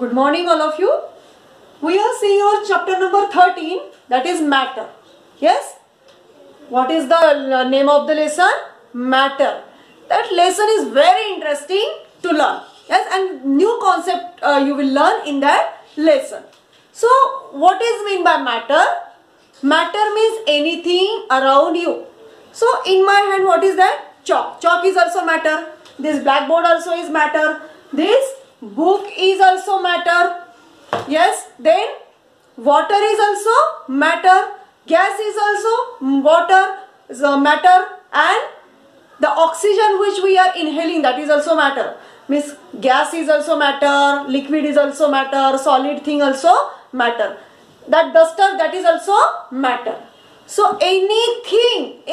Good morning all of you. We are seeing our chapter number 13, that is matter. Yes? What is the name of the lesson? Matter. That lesson is very interesting to learn. Yes, and new concept you will learn in that lesson. So, what is mean by matter? Matter means anything around you. So, in my hand, what is that? Chalk. Chalk is also matter. This blackboard also is matter. This book is also matter. Yes. Then water is also matter. Gas is also water, matter, and the oxygen which we are inhaling, that is also matter. Means gas is also matter, liquid is also matter, solid thing also matter. That duster, that is also matter. So anything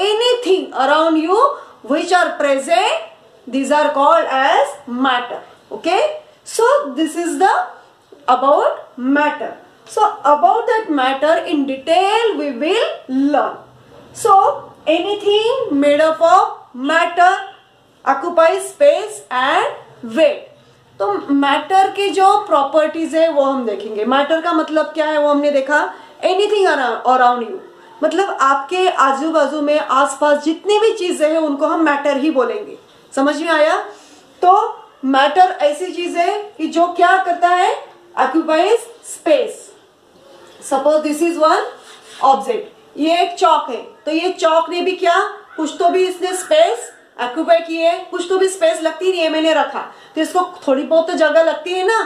around you which are present, these are called as matter. Okay. So this is the about matter. So about that matter in detail we will learn. So anything made up of matter occupies space and weight. तो matter के जो properties है वो हम देखेंगे. Matter का मतलब क्या है वो हमने देखा. एनीथिंग अराउंड यू, मतलब आपके आजू बाजू में आसपास जितनी भी चीजें हैं उनको हम मैटर ही बोलेंगे. समझ में आया? तो मैटर ऐसी चीज है कि जो क्या करता है, occupies space. Suppose this is one object. ये एक चौक है, तो ये चौक ने भी क्या, कुछ तो भी इसने स्पेस ऑक्यूपाई की है, कुछ तो भी स्पेस लगती नहीं है. मैंने रखा तो इसको थोड़ी बहुत तो जगह लगती है ना,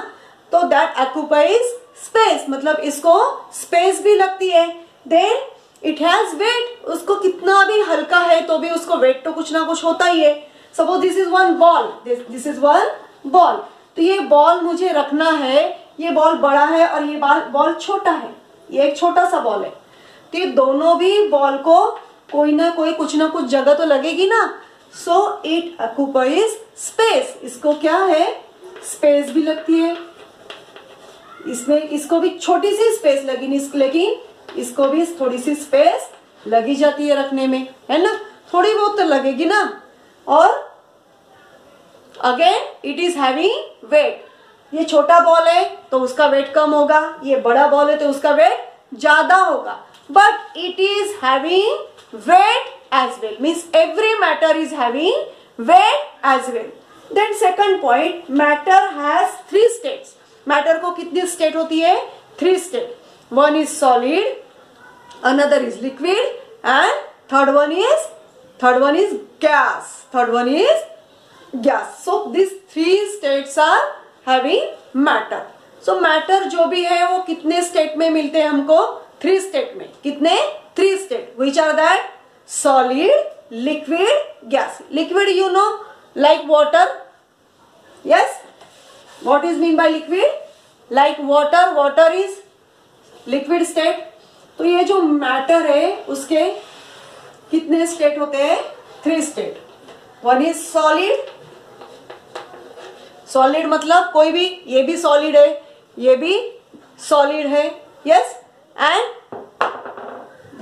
तो दैट ऑक्यूपाइज स्पेस, मतलब इसको स्पेस भी लगती है. देन इट हैज वेट, उसको कितना भी हल्का है तो भी उसको वेट तो कुछ ना कुछ होता ही है. Suppose this is one ball, this is one ball. तो ये बॉल मुझे रखना है, ये बॉल बड़ा है और ये बॉल छोटा है. ये एक छोटा सा बॉल है, तो ये दोनों भी बॉल को कोई ना कोई कुछ ना कुछ जगह तो लगेगी ना. So it occupies space. इसको क्या है, स्पेस भी लगती है. इसमें इसको भी छोटी सी स्पेस लगी, लेकिन इसको भी थोड़ी सी स्पेस लगी जाती है रखने में, है ना. थोड़ी बहुत तो लगेगी ना. और again it is having wait. ये छोटा बॉल है तो उसका वेट कम होगा, ये बड़ा बॉल है तो उसका वेट ज्यादा होगा. But it is having wait as well, means every matter is having weight as well. Then second point, matter has 3 states. Matter को कितनी स्टेट होती है? 3 state. One is solid, another is liquid, and third one is gas. Third one is gas. So these 3 states are having matter. So matter जो भी है वो कितने state में मिलते हैं हमको? 3 स्टेट में. कितने? 3 state. Which are that? Solid, liquid, gas. Liquid you know, like water. Yes. What is mean by liquid? Like water. Water is liquid state. तो ये जो मैटर है उसके कितने स्टेट होते हैं? 3 state. One is solid. Solid मतलब कोई भी, ये भी solid है, ये भी solid है. Yes. And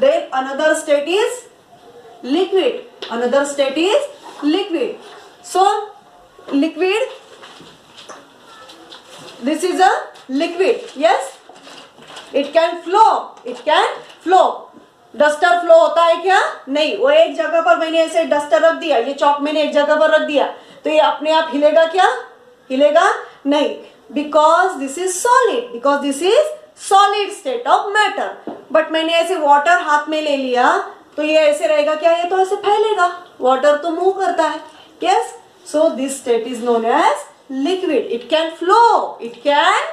then another state is liquid. Another state is liquid. So liquid, this is a liquid. Yes, it can flow. It can flow. Duster flow होता है क्या? नहीं. वो एक जगह पर मैंने ऐसे डस्टर रख दिया, ये चौक मैंने एक जगह पर रख दिया, तो ये अपने आप हिलेगा क्या? हिलेगा नहीं. Because this is solid. Because this is solid state of matter. But मैंने ऐसे वाटर हाथ में ले लिया तो ये ऐसे रहेगा क्या? ये तो ऐसे फैलेगा. वाटर तो मूव करता है. Yes. So this state is known as liquid. It can flow. It can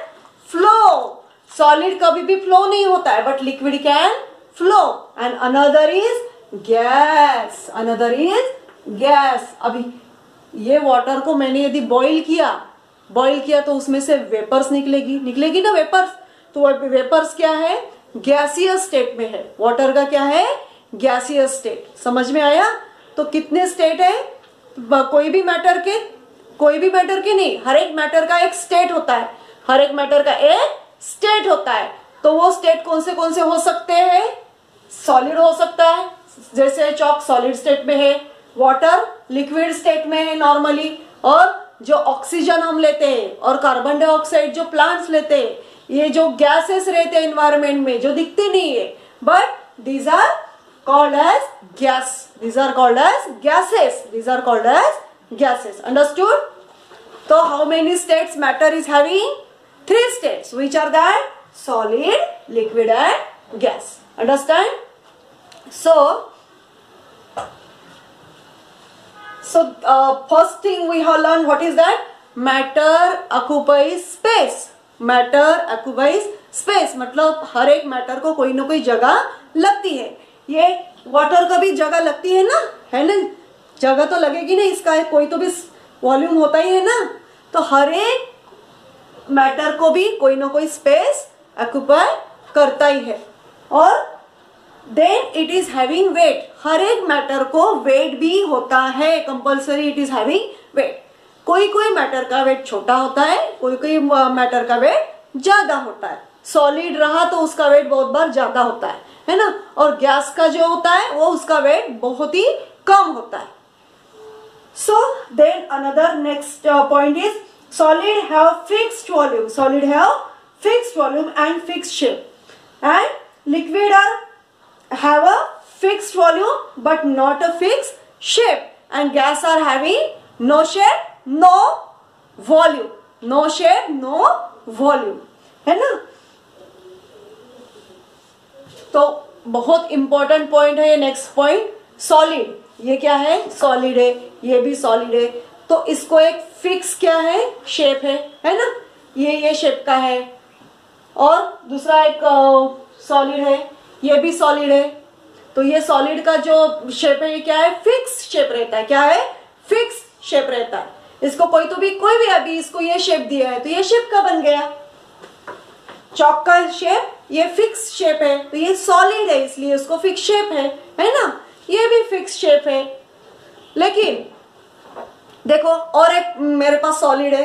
flow. Solid कभी भी फ्लो नहीं होता है, but liquid can flow. And another is gas. Another is gas. अभी ये वाटर को मैंने यदि बॉईल किया तो उसमें से वेपर्स निकलेगी ना वेपर्स. तो वेपर्स क्या है? गैसियस स्टेट में है. वाटर का क्या है? Gaseous state. समझ में आया? तो कितने स्टेट है? कोई भी मैटर के नहीं, हर एक मैटर का एक स्टेट होता है. हर एक मैटर का एक स्टेट होता है. तो वो स्टेट कौन से हो सकते हैं? सॉलिड हो सकता है, जैसे चॉक सॉलिड स्टेट में है, वाटर लिक्विड स्टेट में है नॉर्मली, और जो ऑक्सीजन हम लेते हैं और कार्बन डाइऑक्साइड जो प्लांट्स लेते हैं, ये जो गैसेस रहते हैं एनवायरमेंट में जो दिखती नहीं है, but these are called as gas, these are called as gases, these are called as gases. Understood? तो how many states matter is having? 3 states, which are that? Solid, liquid and gas. Understand? So first thing we have learned, what is that? Matter occupies space. Matter occupies space. मतलब हर एक matter को कोई ना कोई जगह लगती है. ये वाटर का भी जगह लगती है ना, है ना? जगह तो लगेगी ना, इसका कोई तो भी वॉल्यूम होता ही है ना. तो हर एक मैटर को भी कोई ना कोई स्पेस ऑक्यूपाई करता ही है. और then it is having weight. हर एक मैटर को वेट भी होता है, compulsory it is having weight. कोई कोई मैटर का वेट छोटा होता है, कोई कोई मैटर का वेट ज्यादा होता है. सॉलिड रहा तो उसका वेट बहुत बार ज्यादा होता है ना. और गैस का जो होता है वो उसका वेट बहुत ही कम होता है. So then another next point is solid have fixed volume, solid have fixed volume and fixed shape, and liquid have a fixed volume but not a fixed shape, and gas are having no shape, no volume, no shape, no volume, है ना. तो बहुत important point है ये next point. Solid, ये क्या है? Solid है, ये भी सॉलिड है. तो इसको एक फिक्स क्या है? शेप है ना. ये शेप का है. और दूसरा एक सॉलिड है, ये भी सॉलिड है. तो ये सॉलिड का जो शेप है ये क्या है? फिक्स शेप रहता है. क्या है? फिक्स शेप रहता है. इसको कोई भी अभी इसको ये शेप दिया है तो ये शेप का बन गया. चौक का शेप ये फिक्स शेप है तो ये सॉलिड है, इसलिए उसको फिक्स शेप है ना. ये भी फिक्स शेप है. लेकिन देखो और एक मेरे पास सॉलिड है,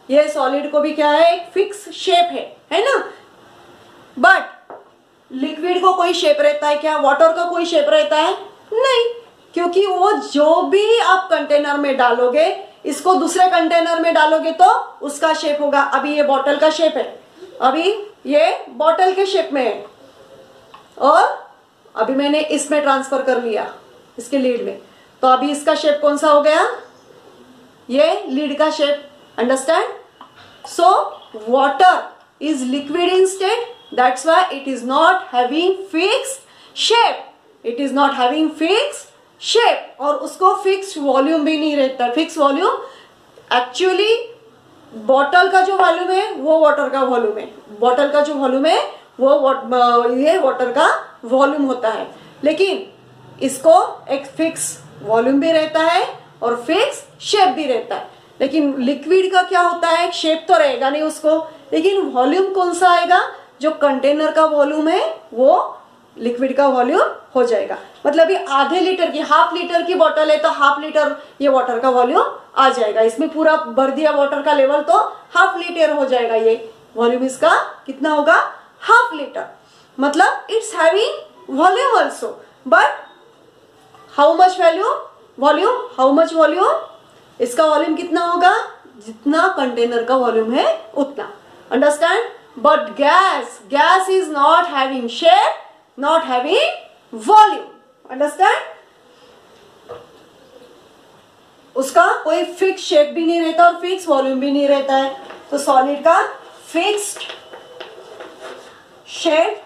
ये सॉलिड को भी क्या है? एक फिक्स शेप है ना. बट लिक्विड को कोई शेप रहता है क्या? वाटर का कोई शेप रहता है? नहीं, क्योंकि वो जो भी आप कंटेनर में डालोगे, इसको दूसरे कंटेनर में डालोगे तो उसका शेप होगा. अभी ये बॉटल का शेप है, अभी ये बॉटल के शेप में है, और अभी मैंने इसमें ट्रांसफर कर लिया, इसके लीड में, तो अभी इसका शेप कौन सा हो गया? ये लीड का shape. Understand? So water is liquid in state, that's why it is not having fixed shape. It is not having fixed shape. और उसको फिक्स्ड वॉल्यूम भी नहीं रहता. फिक्स वॉल्यूम एक्चुअली बॉटल का जो वॉल्यूम है वो वाटर का वॉल्यूम है. बॉटल का जो वॉल्यूम है वो ये वाटर का वॉल्यूम होता है. लेकिन इसको एक फिक्स वॉल्यूम भी रहता है और फिक्स शेप भी रहता है. लेकिन लिक्विड का क्या होता है? शेप तो रहेगा नहीं उसको, लेकिन वॉल्यूम कौन सा आएगा? जो कंटेनर का वॉल्यूम है वो लिक्विड का वॉल्यूम हो जाएगा. मतलब ये आधे लीटर की, हाफ लीटर की बोतल है तो हाफ लीटर ये वाटर का वॉल्यूम आ जाएगा. इसमें पूरा भर दिया वाटर का लेवल तो हाफ लीटर हो जाएगा. ये वॉल्यूम इसका कितना होगा? Half litre. मतलब it's having volume also, but how much volume, how much volume? इसका वॉल्यूम कितना होगा? जितना कंटेनर का वॉल्यूम है उतना. Understand? But gas is not having shape, not having volume. Understand? उसका कोई फिक्स शेप भी नहीं रहता और फिक्स वॉल्यूम भी नहीं रहता है. तो सॉलिड का fixed shape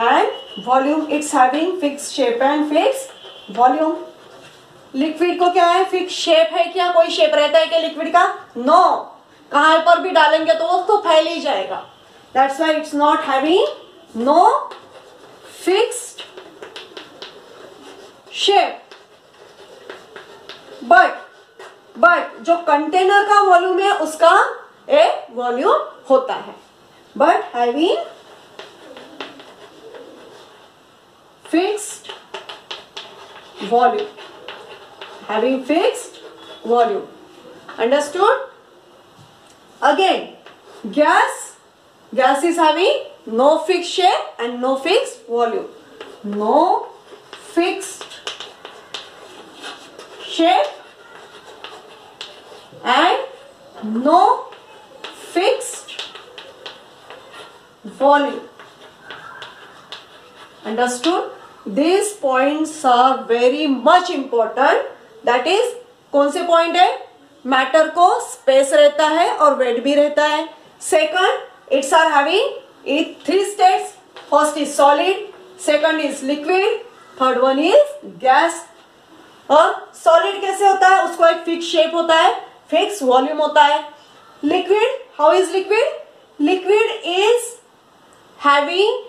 and volume, it's having fixed shape and fixed volume. Liquid को क्या है? फिक्स शेप है क्या? कोई शेप रहता है क्या लिक्विड का? नो. कहां पर भी डालेंगे तो वो तो फैल ही जाएगा. That's why it's not having no fixed shape. But जो कंटेनर का वॉल्यूम है उसका एक वॉल्यूम होता है. But having fixed volume, having fixed volume. Understood? Again, gas is having no fixed shape and no fixed volume. No fixed shape and no fixed volume. Understood? These points are very much important. That is, कौन से point है? Matter को space रहता है और wait भी रहता है. Second, it's are having three states. First is solid, second is liquid, third one is gas. और सॉलिड कैसे होता है? उसको एक फिक्स शेप होता है, फिक्स वॉल्यूम होता है. Liquid, how is liquid? Liquid is having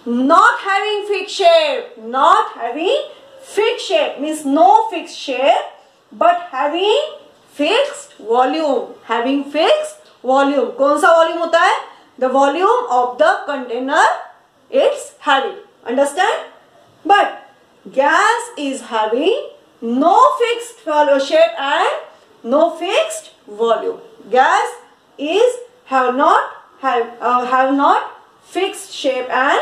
not having fixed shape, not having fixed shape means no fixed shape but having fixed volume. Having fixed volume. कौन सा volume होता है? The volume of the container it's having. Understand? But gas is having no fixed shape and no fixed volume. Gas is have not fixed shape and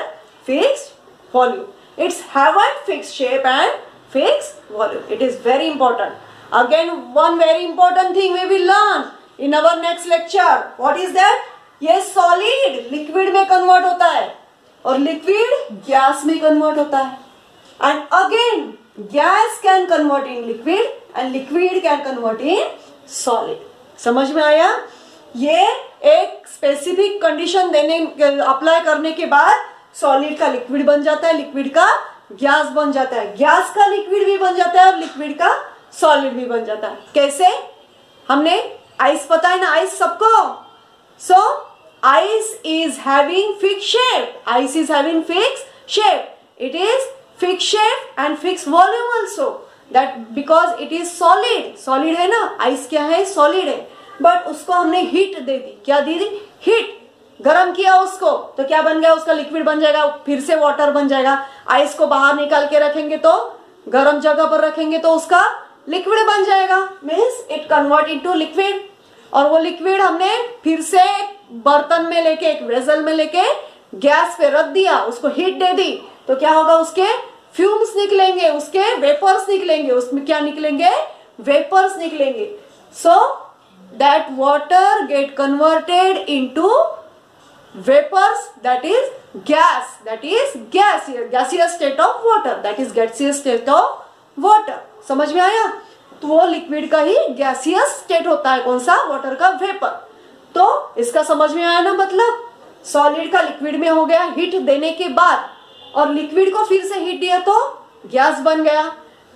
fixed volume. It's haven't fixed shape and fixed volume. It is very important. Again, one very important thing we will learn in our next lecture. What is that? ये solid liquid में convert होता है और liquid gas में convert होता है. And again, gas can convert in liquid and liquid can convert in solid. समझ में आया? ये एक specific condition देने apply करने के बाद सॉलिड का लिक्विड बन जाता है, लिक्विड का गैस बन जाता है, गैस का लिक्विड भी बन जाता है और लिक्विड का सॉलिड भी बन जाता है. कैसे? हमने आइस पता है ना, आइस सबको. So ice is having fix shape. Ice is having fix shape. It is fix shape and fix volume also. That because it is solid. Solid है ना, आइस क्या है? सॉलिड है. बट उसको हमने हीट दे दी. क्या दे दी? हीट. गरम किया उसको तो क्या बन गया? उसका लिक्विड बन जाएगा, फिर से वाटर बन जाएगा. आइस को बाहर निकाल के रखेंगे तो, गरम जगह पर रखेंगे तो उसका लिक्विड बन जाएगा. Means it convert into liquid. और वो लिक्विड हमने फिर से बर्तन में लेके, एक वेसल में लेके गैस पे रख दिया, उसको हीट दे दी तो क्या होगा? उसके फ्यूम्स निकलेंगे, उसके वेपर्स निकलेंगे. उसमें क्या निकलेंगे? वेपर्स निकलेंगे. So that water get converted into vapors, that is gas, that is gaseous state of water, that is gaseous state of water. समझ में आया? तो वो लिक्विड का ही गैसियस स्टेट होता है. कौन सा? वाटर का वेपर. तो इसका समझ में आया ना? मतलब सॉलिड का लिक्विड में हो गया हीट देने के बाद, और लिक्विड को फिर से हीट दिया तो गैस बन गया.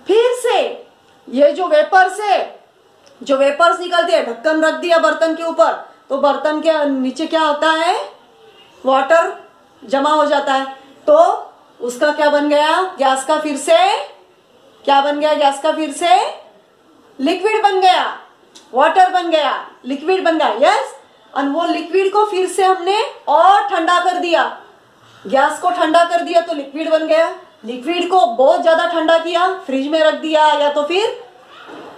फिर से ये जो वेपर्स है, जो वेपर्स निकलते हैं, ढक्कन रख दिया बर्तन के ऊपर तो बर्तन के नीचे क्या होता है? वाटर जमा हो जाता है. तो उसका क्या बन गया? गैस का फिर से क्या बन गया? गैस का फिर से लिक्विड बन गया, वाटर बन गया, लिक्विड बन गया. यस. और वो लिक्विड को फिर से हमने और ठंडा कर दिया, गैस को ठंडा कर दिया तो लिक्विड बन गया. लिक्विड को बहुत ज्यादा ठंडा किया, फ्रिज में रख दिया या तो फिर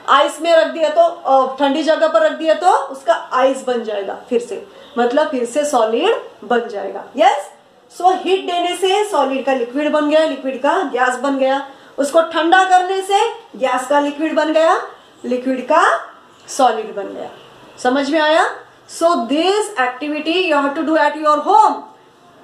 आइस में रख दिया, तो ठंडी जगह पर रख दिया तो उसका आइस बन जाएगा फिर से. मतलब फिर से सॉलिड बन जाएगा. यस. सो हीट देने से सॉलिड का लिक्विड बन गया, लिक्विड का गैस बन गया. उसको ठंडा करने से गैस का लिक्विड बन गया, लिक्विड का सॉलिड बन गया. समझ में आया? So this activity you have to do at your home.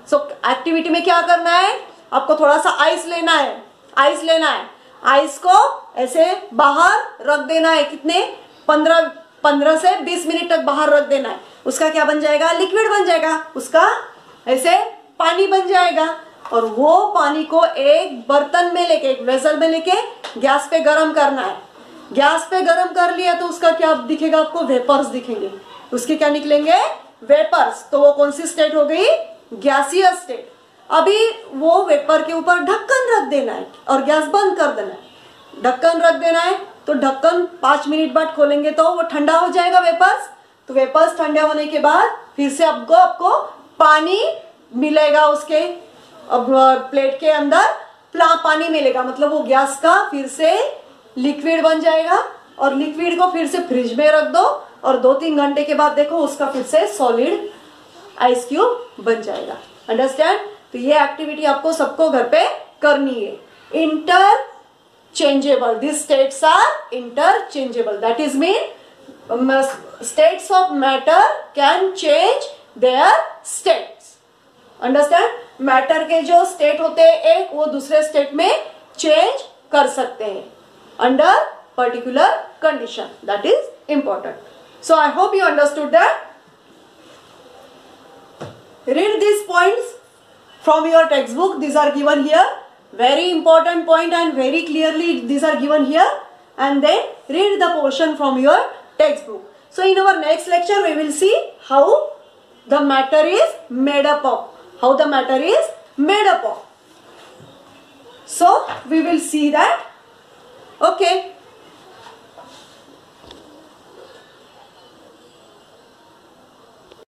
So activity में क्या करना है? आपको थोड़ा सा आइस लेना है, आइस लेना है. आइस को ऐसे बाहर रख देना है. कितने? 15 से 20 मिनट तक बाहर रख देना है. उसका क्या बन जाएगा? लिक्विड बन जाएगा. उसका ऐसे पानी बन जाएगा. और वो पानी को एक बर्तन में लेके, एक वेसल में लेके गैस पे गरम करना है. गैस पे गरम कर लिया तो उसका क्या दिखेगा आपको? वेपर्स दिखेंगे. उसके क्या निकलेंगे? वेपर्स. तो वो कौन सी स्टेट हो गई? Gaseous state. अभी वो वेपर के ऊपर ढक्कन रख देना है और गैस बंद कर देना है. ढक्कन रख देना है तो ढक्कन 5 मिनट बाद खोलेंगे तो वो ठंडा हो जाएगा वेपर्स. तो वेपर्स ठंडे होने के बाद फिर से आपको पानी मिलेगा. उसके प्लेट के अंदर पानी मिलेगा. मतलब वो गैस का फिर से लिक्विड बन जाएगा. और लिक्विड को फिर से फ्रिज में रख दो और 2-3 घंटे के बाद देखो उसका फिर से सॉलिड आइस क्यूब बन जाएगा. अंडरस्टैंड? तो ये एक्टिविटी आपको सबको घर पे करनी है. Interchangeable. This states are interchangeable. That is mean states of matter can change their states. Understand? Matter के जो स्टेट होते हैं एक, वो दूसरे स्टेट में चेंज कर सकते हैं under particular condition. That is important. So I hope you understood that. Read these points from your textbook. These are given here. Very important point and very clearly these are given here. And then read the portion from your textbook. So in our next lecture we will see how the matter is made up of. How the matter is made up of. So we will see that. Okay.